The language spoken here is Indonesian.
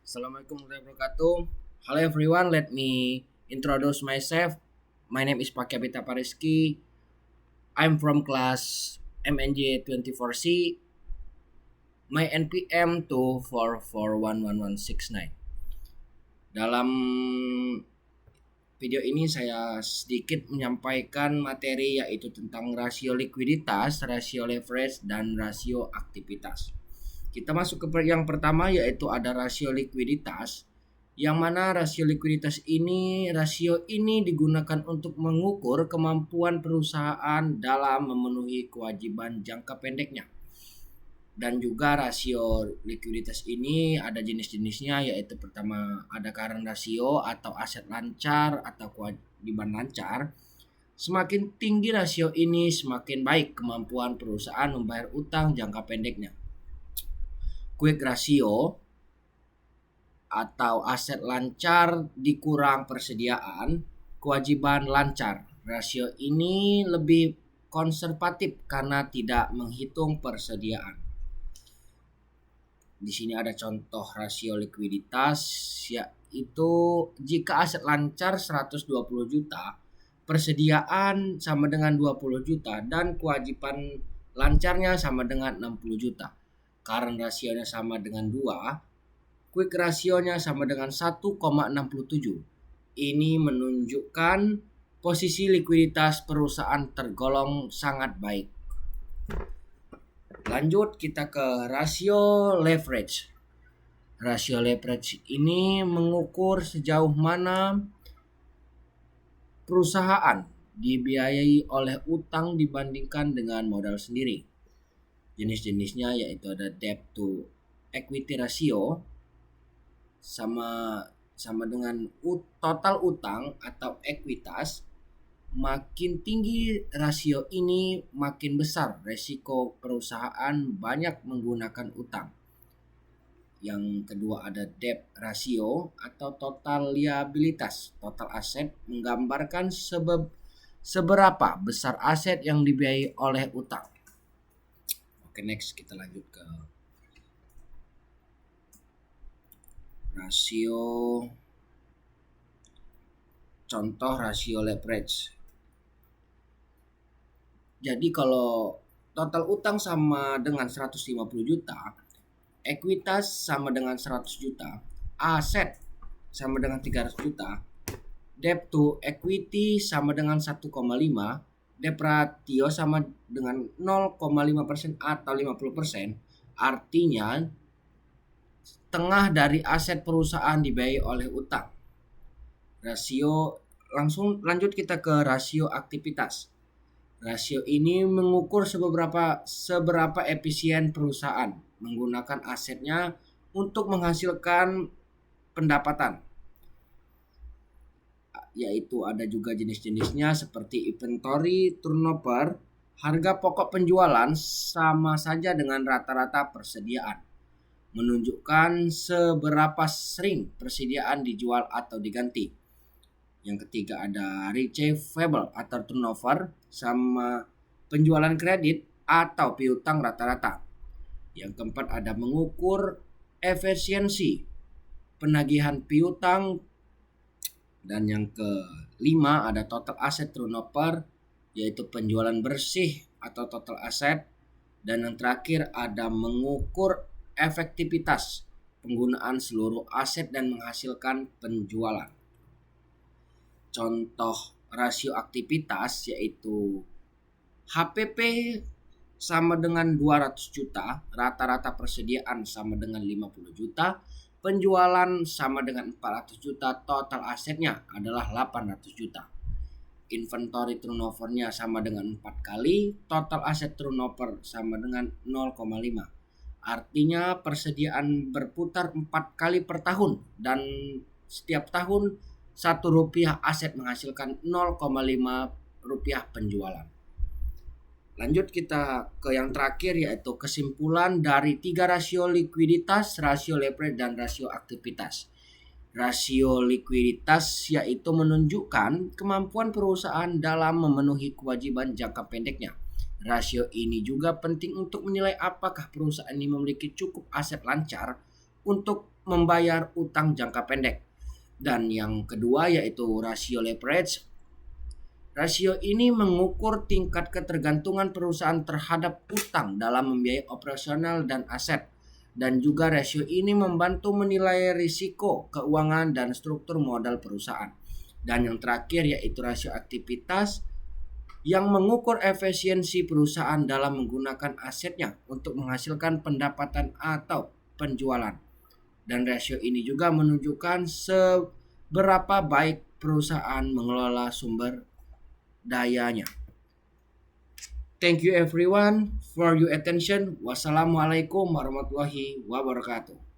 Assalamualaikum warahmatullahi wabarakatuh. Hello everyone, let me introduce myself. My name is Pakabita Pariski. I'm from class MNJ 24C. My NPM 2441169. Dalam video ini saya sedikit menyampaikan materi yaitu tentang rasio likuiditas, rasio leverage, dan rasio aktivitas. Kita masuk ke yang pertama yaitu ada rasio likuiditas. Yang mana rasio ini digunakan untuk mengukur kemampuan perusahaan dalam memenuhi kewajiban jangka pendeknya. Dan juga rasio likuiditas ini ada jenis-jenisnya, yaitu pertama ada current rasio atau aset lancar atau kewajiban lancar. Semakin tinggi rasio ini semakin baik kemampuan perusahaan membayar utang jangka pendeknya. Quick rasio atau aset lancar dikurang persediaan, kewajiban lancar. Rasio ini lebih konservatif karena tidak menghitung persediaan. Di sini ada contoh rasio likuiditas, yaitu jika aset lancar 120 juta, persediaan sama dengan 20 juta dan kewajiban lancarnya sama dengan 60 juta. Current rasionya sama dengan 2, quick rasionya sama dengan 1,67. Ini menunjukkan posisi likuiditas perusahaan tergolong sangat baik. Lanjut kita ke rasio leverage. Rasio leverage ini mengukur sejauh mana perusahaan dibiayai oleh utang dibandingkan dengan modal sendiri. Jenis-jenisnya yaitu ada debt to equity ratio sama dengan total utang atau ekuitas. Makin tinggi rasio ini makin besar resiko perusahaan banyak menggunakan utang. Yang kedua ada debt ratio atau total liabilitas. Total aset menggambarkan seberapa besar aset yang dibiayai oleh utang. Oke, next kita lanjut ke rasio. Contoh rasio leverage. Jadi kalau total utang sama dengan 150 juta, ekuitas sama dengan 100 juta, aset sama dengan 300 juta, debt to equity sama dengan 1,5, debt ratio sama dengan 0,5% atau 50%, artinya setengah dari aset perusahaan dibiayai oleh utang. Lanjut kita ke rasio aktivitas. Rasio ini mengukur seberapa efisien perusahaan menggunakan asetnya untuk menghasilkan pendapatan. Yaitu ada juga jenis-jenisnya seperti inventory turnover, harga pokok penjualan sama saja dengan rata-rata persediaan. Menunjukkan seberapa sering persediaan dijual atau diganti. Yang ketiga ada receivable atau turnover sama penjualan kredit atau piutang rata-rata. Yang keempat ada mengukur efisiensi penagihan piutang. Dan yang kelima ada total asset turnover, yaitu penjualan bersih atau total asset. Dan yang terakhir ada mengukur efektivitas penggunaan seluruh aset dan menghasilkan penjualan. Contoh rasio aktivitas yaitu HPP sama dengan 200 juta, rata-rata persediaan sama dengan 50 juta, penjualan sama dengan 400 juta, total asetnya adalah 800 juta. Inventory turnovernya sama dengan 4 kali, total aset turnover sama dengan 0,5. Artinya persediaan berputar 4 kali per tahun dan setiap tahun Rp1 aset menghasilkan 0,5 rupiah penjualan. Lanjut kita ke yang terakhir yaitu kesimpulan dari 3 rasio likuiditas, rasio leverage, dan rasio aktivitas. Rasio likuiditas yaitu menunjukkan kemampuan perusahaan dalam memenuhi kewajiban jangka pendeknya. Rasio ini juga penting untuk menilai apakah perusahaan ini memiliki cukup aset lancar untuk membayar utang jangka pendek. Dan yang kedua yaitu rasio leverage. Rasio ini mengukur tingkat ketergantungan perusahaan terhadap utang dalam membiayai operasional dan aset. Dan juga rasio ini membantu menilai risiko keuangan dan struktur modal perusahaan. Dan yang terakhir yaitu rasio aktivitas yang mengukur efisiensi perusahaan dalam menggunakan asetnya untuk menghasilkan pendapatan atau penjualan. Dan rasio ini juga menunjukkan seberapa baik perusahaan mengelola sumber dayanya. Thank you everyone for your attention. Wassalamualaikum warahmatullahi wabarakatuh.